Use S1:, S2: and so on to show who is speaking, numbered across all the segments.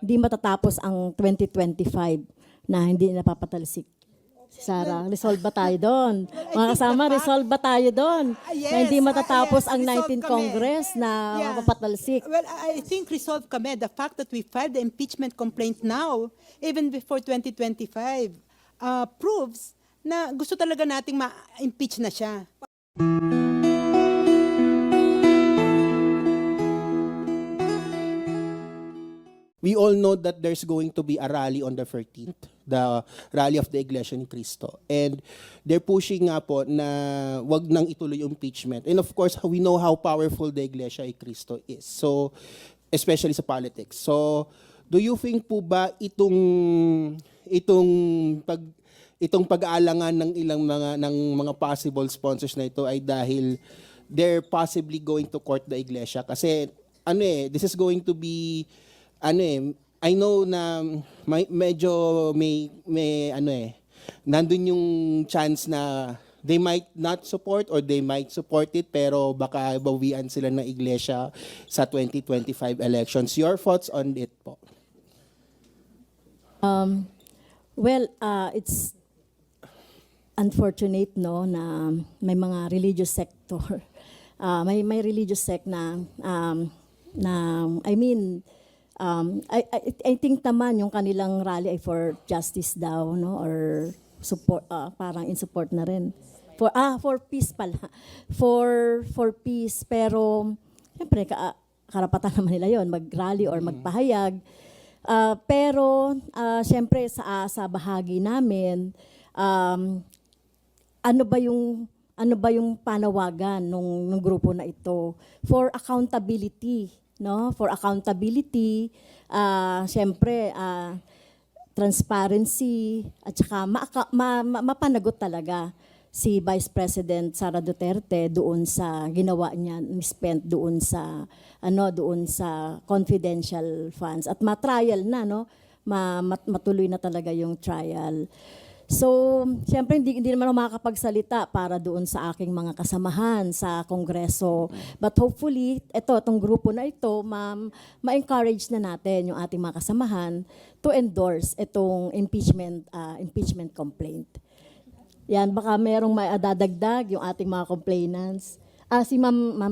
S1: hindi matatapos ang 2025 na hindi napapatalsik. Si Sara, resolve ba tayo doon? Mga kasama, resolve ba tayo doon? Na hindi matatapos ang
S2: resolve
S1: 19th
S2: kami.
S1: Congress na
S2: Yeah.
S1: mapapatalsik.
S2: Well, I think resolve kami. The fact that we filed the impeachment complaint now, even before 2025, proves na gusto talaga nating ma-impeach na siya.
S3: We all know that there's going to be a rally on the 13th, the rally of the Iglesia ni Cristo. And they're pushing nga po na wag nang ituloy yung impeachment. And of course, we know how powerful the Iglesia ni Cristo is. So, especially sa politics. So, do you think po ba itong pag-aalangan ng ilang mga possible sponsors na ito ay dahil they're possibly going to court the Iglesia? Kasi this is going to be I know na medyo may nandun yung chance na they might not support or they might support it pero baka bawian sila ng iglesia sa 2025 elections. Your thoughts on it po?
S1: Well, it's unfortunate no na may mga religious sector may religious sect na I think naman yung kanilang rally ay for justice daw no or support parang in support na rin for peace pala for peace pero syempre karapatan naman nila yon mag-rally or magpahayag pero syempre sa bahagi namin ano ba yung panawagan nung grupo na ito for accountability no for accountability syempre transparency at saka mapanagot talaga si Vice President Sara Duterte doon sa ginawa niya spent doon sa confidential funds at ma-trial na no matuloy na talaga yung trial. So, siyempre hindi naman ako makakapagsalita para doon sa aking mga kasamahan sa Kongreso. But hopefully, itong grupo na ito, ma-encourage na natin yung ating mga kasamahan to endorse itong impeachment complaint. Yan, baka merong maidadagdag yung ating mga complainants. Si
S4: I'm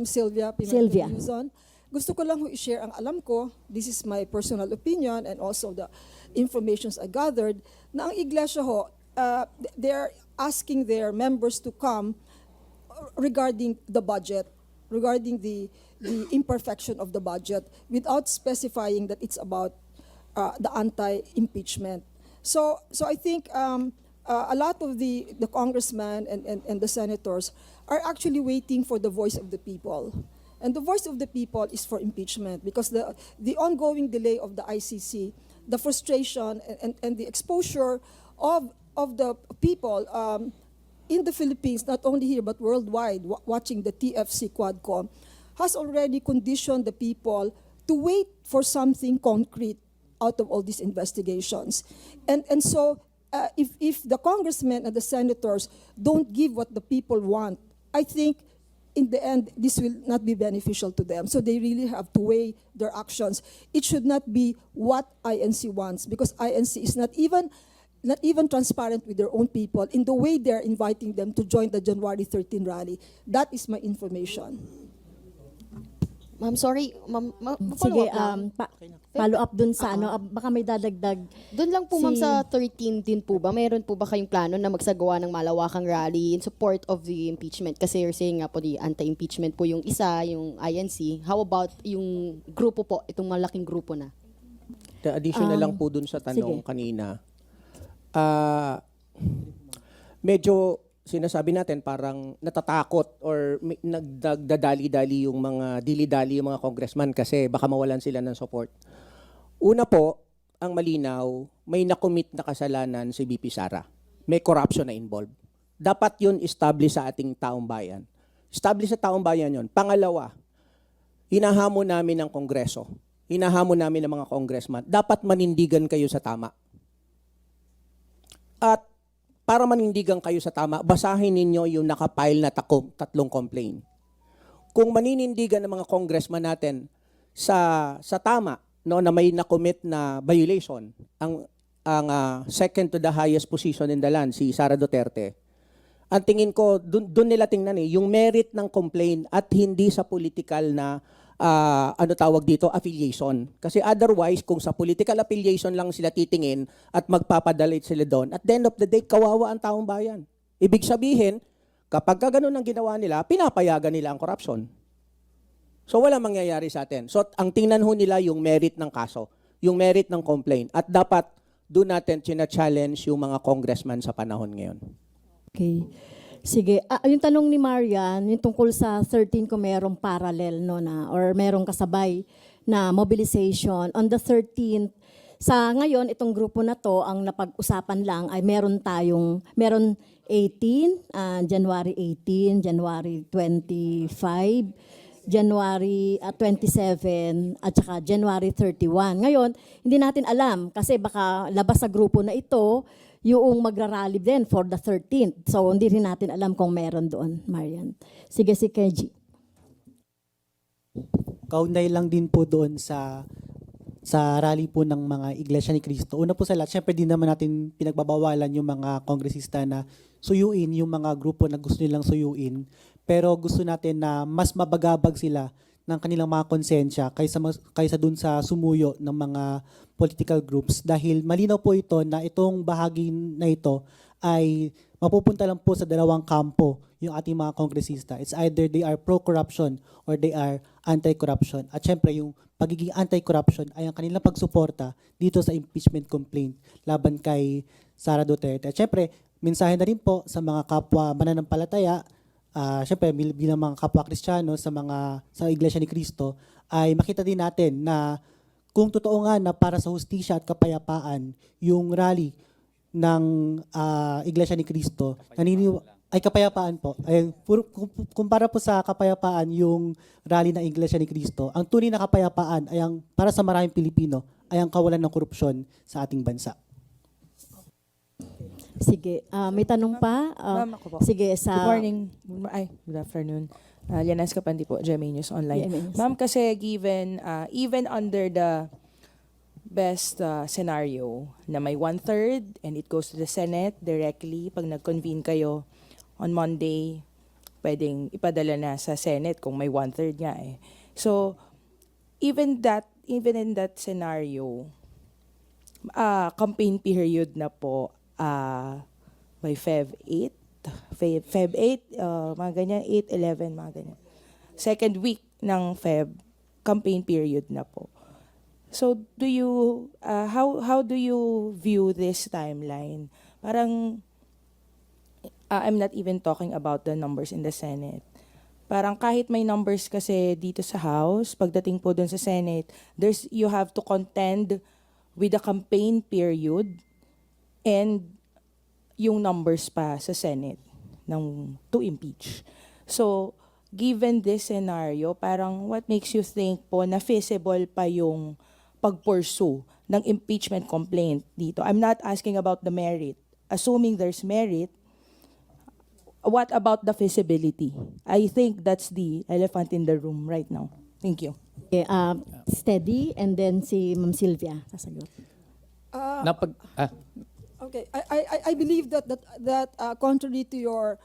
S4: Sylvia
S1: Sylvia.
S4: Pimentel. Gusto ko lang i-share ang alam ko. This is my personal opinion and also the informations I gathered na ang iglesia ho, they're asking their members to come regarding the budget, regarding the imperfection of the budget without specifying that it's about the anti-impeachment. So I think a lot of the congressmen and the senators are actually waiting for the voice of the people. And the voice of the people is for impeachment because the ongoing delay of the ICC, the frustration and the exposure of the people in the Philippines, not only here but worldwide, watching the TFC Quadcom, has already conditioned the people to wait for something concrete out of all these investigations. And so if the congressmen and the senators don't give what the people want, I think in the end, this will not be beneficial to them. So they really have to weigh their actions. It should not be what INC wants because INC is not even transparent with their own people in the way they're inviting them to join the January 13 rally. That is my information.
S5: Ma'am, sorry.
S1: sige,
S5: Follow up lang.
S1: follow up dun sa baka may dadagdag.
S5: Doon lang po, ma'am,
S1: si-
S5: sa 13 din po ba? Mayroon po ba kayong plano na magsagawa ng malawakang rally in support of the impeachment? Kasi you're saying nga po, the anti-impeachment po yung isa, yung INC. How about yung grupo po, itong malaking grupo na?
S3: The additional lang po dun sa tanong
S1: sige.
S3: kanina. Medyo sinasabi natin parang natatakot or nagdadali-dali yung mga dili-dali yung mga congressman kasi baka mawalan sila ng support. Una po, ang malinaw, may nakomit na kasalanan si BP Sara. May corruption na involved. Dapat yun establish sa ating taong bayan. Establish sa taong bayan yun. Pangalawa, hinahamon namin ng Kongreso. Hinahamon namin ng mga congressman. Dapat manindigan kayo sa tama. At para manindigan kayo sa tama, basahin ninyo yung nakapile na tatlong complaint. Kung maninindigan ng mga congressman natin sa tama, no, na may na-commit na violation ang second to the highest position in the land, si Sara Duterte. Ang tingin ko, dun nila tingnan yung merit ng complaint at hindi sa political na ano tawag dito, affiliation. Kasi otherwise, kung sa political affiliation lang sila titingin at magpapadalit sila doon, at the end of the day, kawawa ang taong bayan. Ibig sabihin, kapag ganun ang ginawa nila, pinapayagan nila ang corruption. So wala mangyayari sa atin. So ang tingnan ho nila yung merit ng kaso, yung merit ng complaint. At dapat doon natin china-challenge yung mga congressman sa panahon ngayon.
S1: Okay. Sige, yung tanong ni Marian, yung tungkol sa 13 kung merong parallel no na or merong kasabay na mobilization on the 13th. Sa ngayon itong grupo na to ang napag-usapan lang ay meron 18, January 18, January 25, January 27 at saka January 31. Ngayon, hindi natin alam kasi baka labas sa grupo na ito yung magrarally din for the 13th. So, hindi rin natin alam kung meron doon, Marian. Sige, si Keji.
S6: Kaunay lang din po doon sa rally po ng mga Iglesia ni Cristo. Una po sa lahat, syempre din naman natin pinagbabawalan yung mga kongresista na suyuin yung mga grupo na gusto nilang suyuin. Pero gusto natin na mas mabagabag sila ng kanilang mga konsensya kaysa dun sa sumuyo ng mga political groups. Dahil malinaw po ito na itong bahagi na ito ay mapupunta lang po sa dalawang kampo yung ating mga kongresista. It's either they are pro-corruption or they are anti-corruption. At syempre yung pagiging anti-corruption ay ang kanilang pagsuporta dito sa impeachment complaint laban kay Sara Duterte. At syempre, mensahe na rin po sa mga kapwa mananampalataya, syempre bilang mga kapwa Kristiyano sa Iglesia ni Cristo, ay makita din natin na kung totoo nga na para sa hustisya at kapayapaan yung rally ng Iglesia ni Cristo, ay kapayapaan po. Ay, kumpara po sa kapayapaan yung rally ng Iglesia ni Cristo, ang tunay na kapayapaan ay para sa maraming Pilipino ay ang kawalan ng korupsyon sa ating bansa.
S1: Sige, may tanong pa?
S7: Ma'am, ako po.
S1: Sige,
S7: Good morning. Good afternoon. Lianes Kapandi po, GMA News Online.
S1: GMA News.
S7: Ma'am, kasi given, even under the best scenario na may 1/3 and it goes to the Senate directly, pag nag-convene kayo on Monday, pwedeng ipadala na sa Senate kung may 1/3 nga eh. So, even in that scenario, campaign period na po, by Feb 8, mga ganyan, 8, 11, mga ganyan. Second week ng Feb, campaign period na po. So, how do you view this timeline? Parang, I'm not even talking about the numbers in the Senate. Parang kahit may numbers kasi dito sa House, pagdating po dun sa Senate, you have to contend with the campaign period and yung numbers pa sa Senate to impeach. So, given this scenario, parang what makes you think po na feasible pa yung pag-pursue ng impeachment complaint dito? I'm not asking about the merit. Assuming there's merit, what about the feasibility? I think that's the elephant in the room right now. Thank you.
S1: Okay, steady and then si Ma'am Sylvia sasagot.
S4: Okay, I believe that contrary to your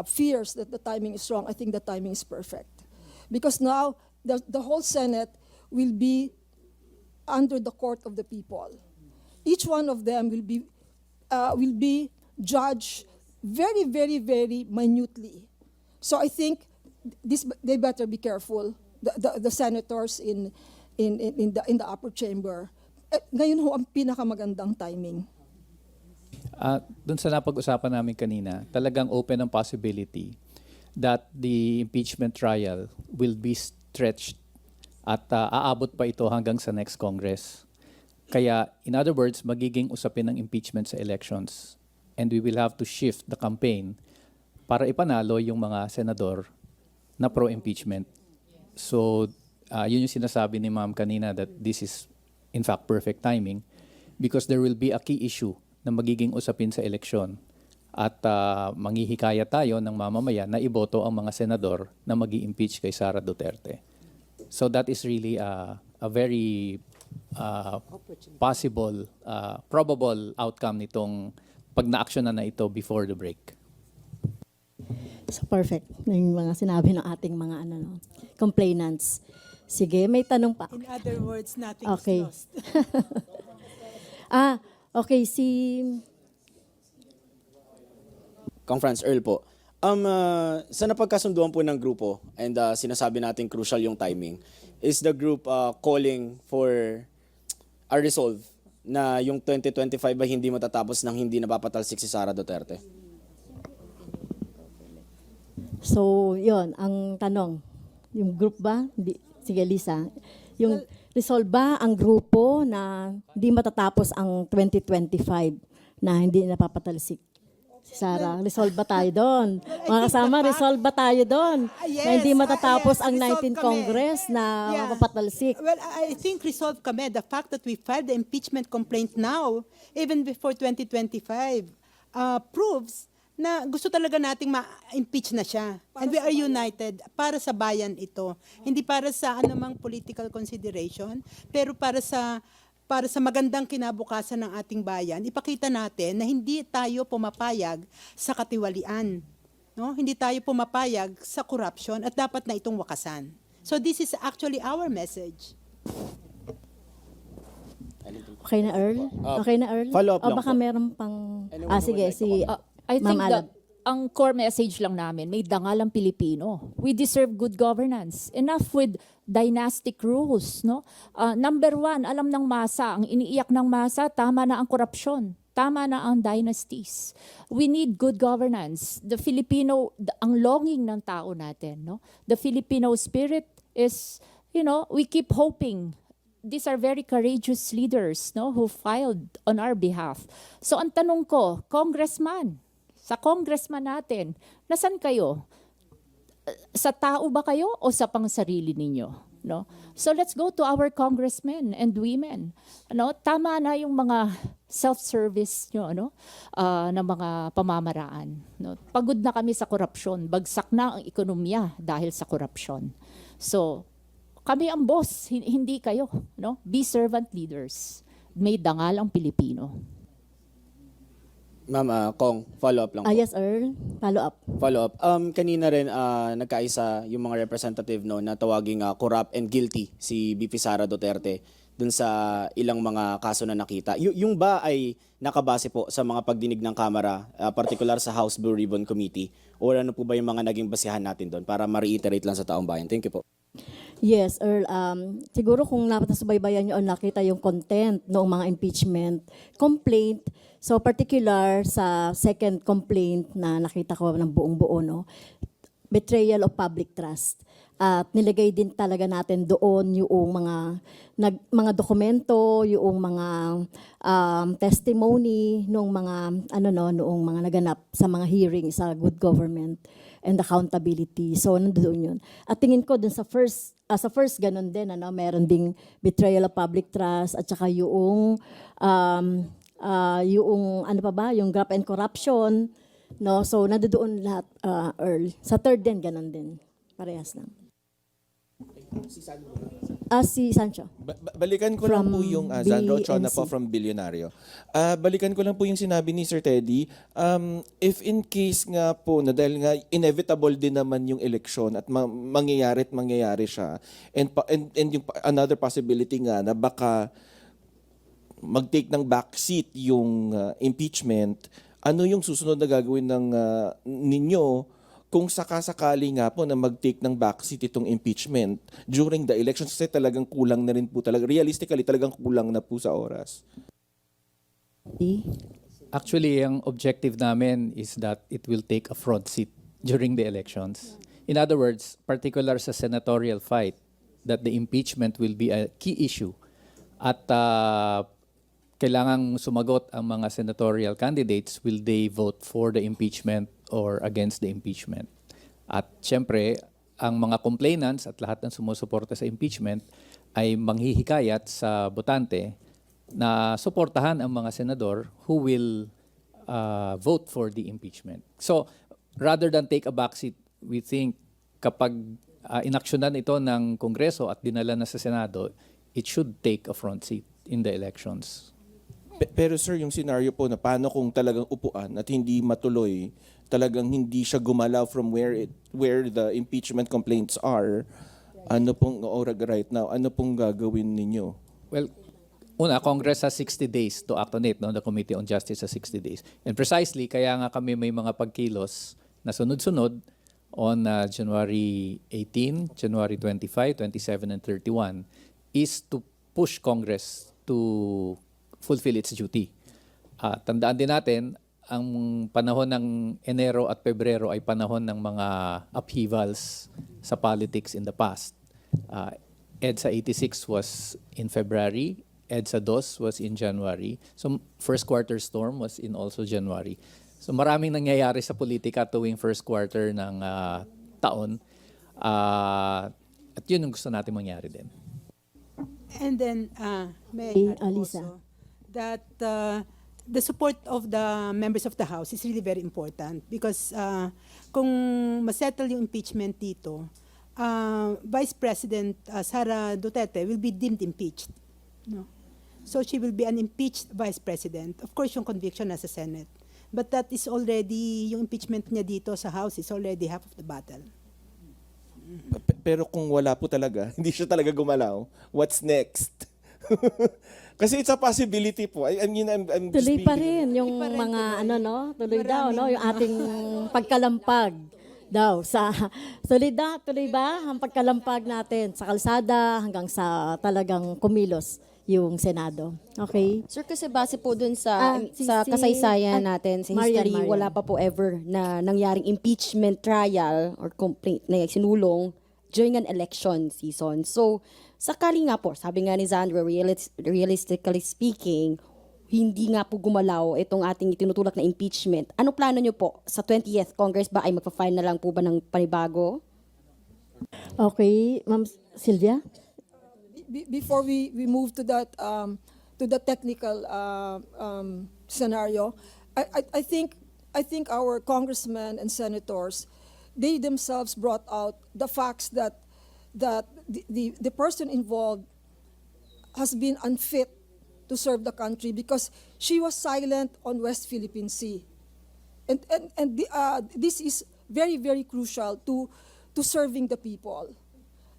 S4: fears that the timing is wrong, I think the timing is perfect, because now the whole Senate will be under the court of the people. Each one of them will be judged very, very, very minutely. So I think they better be careful. The senators in the upper chamber. Ngayon ho ang pinakamagandang timing.
S8: Doon sa napag-usapan namin kanina, talagang open ang possibility that the impeachment trial will be stretched at aabot pa ito hanggang sa next Congress. Kaya, in other words, magiging usapin ng impeachment sa elections. And we will have to shift the campaign para ipanalo yung mga senador na pro-impeachment. So, yun yung sinasabi ni Ma'am kanina that this is in fact perfect timing because there will be a key issue na magiging usapin sa eleksyon at manghihikaya tayo ng mamamayan na iboto ang mga senador na magi-impeach kay Sara Duterte. So that is really a very possible, probable outcome nitong pag na-action na ito before the break.
S1: So perfect. Yung mga sinabi ng ating mga complainants. Sige, may tanong pa.
S2: In other words, nothing
S1: Okay.
S2: is lost.
S1: Okay, si
S9: Kong Franz Earl po. Sa napagkasunduan po ng grupo and sinasabi natin crucial yung timing, is the group calling for a resolve na yung 2025 ay hindi matatapos nang hindi napapatalsik si Sara Duterte?
S1: So, yon ang tanong. Yung group ba? Hindi. Sige, Lisa. Yung resolve ba ang grupo na hindi matatapos ang 2025 na hindi napapatalsik? Si Sara, resolve ba tayo doon? Mga kasama, resolve ba tayo doon? Na hindi matatapos ang
S2: resolve
S1: 19th
S2: kami.
S1: Congress na mapapatalsik?
S2: Well, I think resolve kami. The fact that we filed the impeachment complaint now, even before 2025, proves na gusto talaga nating ma-impeach na siya. And we are united para sa bayan ito. Hindi para sa anumang political consideration, pero para sa magandang kinabukasan ng ating bayan. Ipakita natin na hindi tayo pumapayag sa katiwalian. No? Hindi tayo pumapayag sa corruption at dapat na itong wakasan. So this is actually our message.
S1: Okay na, Earl? Okay na, Earl?
S9: follow up
S1: O
S9: lang
S1: baka
S9: po.
S1: meron pang...
S9: Anyone who would
S1: sige,
S9: like to
S1: si
S10: I
S1: Ma'am
S10: think
S1: Alab.
S10: ang core message lang namin, may dangal ang Pilipino. We deserve good governance. Enough with dynastic rules. No? Number one, alam ng masa, ang iniiyak ng masa, tama na ang korupsyon. Tama na ang dynasties. We need good governance. The Filipino, ang longing ng tao natin. No? The Filipino spirit is, we keep hoping. These are very courageous leaders, no, who filed on our behalf. So ang tanong ko, congressman, sa congressman natin, nasan kayo? Sa tao ba kayo o sa pangsarili ninyo? No? So let's go to our congressmen and women. Tama na yung mga self-service nyo, na mga pamamaraan. No? Pagod na kami sa korupsyon. Bagsak na ang ekonomiya dahil sa korupsyon. So, kami ang boss, hindi kayo. No? Be servant leaders. May dangal ang Pilipino.
S9: Ma'am, Kong, follow up lang po.
S1: Yes, Earl. Follow up.
S9: Follow up. Kanina rin nagkaisa yung mga representative na tawaging corrupt and guilty si BP Sara Duterte dun sa ilang mga kaso na nakita. Yung ba ay nakabase po sa mga pagdinig ng Kamara, particular sa House Blue Ribbon Committee, o ano po ba yung mga naging basihan natin doon para ma-reiterate lang sa taong bayan? Thank you po.
S1: Yes, Earl. Siguro kung napasubaybayan nyo o nakita yung content ng mga impeachment complaint, so particular sa second complaint na nakita ko ng buong buo, betrayal of public trust. At nilagay din talaga natin doon yung mga dokumento, yung mga testimony nung mga noong mga naganap sa mga hearing sa good government and accountability. So nandoon 'yun. At tingin ko dun sa first ganun din meron ding betrayal of public trust at saka yung yung graft and corruption, So nandoon lahat, Earl. Sa third din ganun din. Parehas lang. Si Sancho.
S11: Balikan ko lang po
S1: From
S11: yung Zandro Chona
S1: BNC.
S11: po from Billionario. Balikan ko lang po yung sinabi ni Sir Teddy. If in case nga po na dahil nga inevitable din naman yung eleksyon at mangyayari siya, and yung another possibility nga na baka mag-take ng backseat yung impeachment, ano yung susunod na gagawin ng ninyo kung sakasakali nga po na mag-take ng backseat itong impeachment during the elections, kasi talagang kulang na rin po talaga. Realistically, talagang kulang na po sa oras.
S8: Actually, ang objective namin is that it will take a front seat during the elections. In other words, particular sa senatorial fight, that the impeachment will be a key issue. At kailangang sumagot ang mga senatorial candidates, will they vote for the impeachment or against the impeachment. At syempre, ang mga complainants at lahat ng sumusuporta sa impeachment ay manghihikayat sa botante na suportahan ang mga senador who will vote for the impeachment. So, rather than take a backseat, we think kapag inaksyonan ito ng Kongreso at dinala na sa Senado, it should take a front seat in the elections.
S11: Pero sir, yung scenario po na paano kung talagang upuan at hindi matuloy, talagang hindi siya gumalaw from where the impeachment complaints are, ano pong right now, ano pong gagawin ninyo?
S8: Well, una, Congress has 60 days to act on it. No? The Committee on Justice has 60 days. And precisely, kaya nga kami may mga pagkilos na sunod-sunod on January 18, January 25, 27, and 31 is to push Congress to fulfill its duty. Tandaan din natin, ang panahon ng Enero at Pebrero ay panahon ng mga upheavals sa politics in the past. EDSA 86 was in February, EDSA 2 was in January. So first quarter storm was in also January. So maraming nangyayari sa politika tuwing first quarter ng taon. At yun yung gusto natin mangyari din.
S2: And then, may I add
S1: Alisa.
S2: also that the support of the members of the House is really very important because kung masettle yung impeachment dito, Vice President Sara Duterte will be deemed impeached. No? So she will be an impeached Vice President. Of course, yung conviction nasa Senate. But that is already, yung impeachment niya dito sa House is already half of the battle.
S11: Pero kung wala po talaga, hindi siya talaga gumalaw, what's next? Kasi it's a possibility po. I mean, I'm just
S1: Tuloy pa
S11: being-
S1: rin yung
S2: Tuloy pa rin,
S1: mga
S2: tuloy.
S1: ano no, tuloy daw no, yung ating pagkalampag daw sa tuloy ba ang pagkalampag natin sa kalsada hanggang sa talagang kumilos yung Senado. Okay?
S5: Sir, kasi base po dun sa
S1: Si
S5: kasaysayan natin, sa
S1: Marian,
S5: history,
S1: Marian.
S5: wala pa po ever na nangyaring impeachment trial or complaint na sinulong during an election season. So, sakali nga po, sabi nga ni Zandra, realistically speaking, hindi nga po gumalaw itong ating itinutulak na impeachment. Ano plano nyo po? Sa 20th Congress ba ay magpa-file na lang po ba ng panibago?
S1: Okay, Ma'am Sylvia?
S4: Before we move to that to the technical scenario, I think our congressmen and senators, they themselves brought out the facts that the person involved has been unfit to serve the country because she was silent on West Philippine Sea, and this is very, very crucial to serving the people,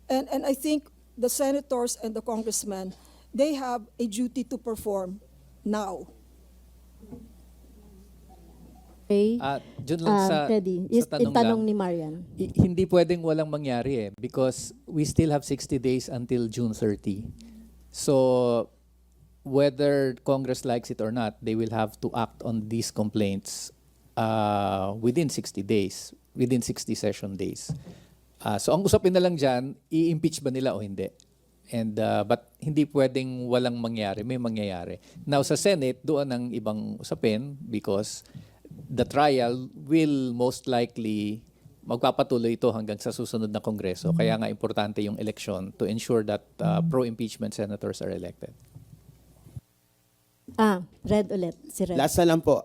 S4: and I think the senators and the congressmen, they have a duty to perform now.
S1: Okay.
S8: Dun lang
S1: Teddy,
S8: sa tanong
S1: itanong
S8: lang,
S1: ni Marian.
S8: hindi pwedeng walang mangyari because we still have 60 days until June 30. So whether Congress likes it or not, they will have to act on these complaints within 60 days, within 60 session days. So ang usapin na lang dyan, i-impeach ba nila o hindi? And but hindi pwedeng walang mangyari, may mangyayari. Now sa Senate, doon ang ibang usapin because the trial will most likely magpapatuloy ito hanggang sa susunod na Kongreso. Kaya nga importante yung election to ensure that pro-impeachment senators are elected.
S1: Red ulit, si Red.
S12: Last na lang po,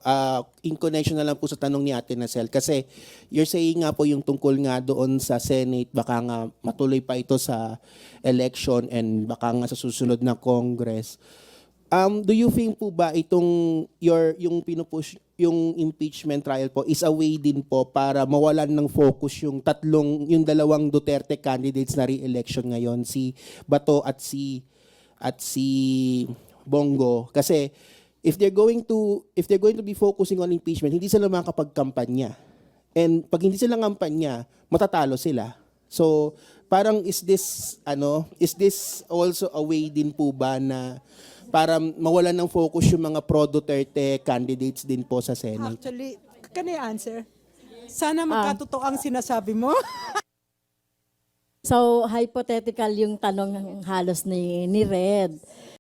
S12: in connection na lang po sa tanong ni Ate Nacel, kasi you're saying nga po yung tungkol nga doon sa Senate, baka nga matuloy pa ito sa election and baka nga sa susunod na Congress. Do you think po ba itong yung pinupush yung impeachment trial po is a way din po para mawalan ng focus yung dalawang Duterte candidates na re-election ngayon, si Bato at si Bongo, kasi if they're going to be focusing on impeachment, hindi sila makakapagkampanya. And pag hindi sila kampanya, matatalo sila. So, parang is this also a way din po ba na para mawalan ng focus yung mga pro-Duterte candidates din po sa Senate?
S2: Actually, can I answer? Sana magkatotoo ang sinasabi mo.
S1: So, hypothetical yung tanong halos ni Red.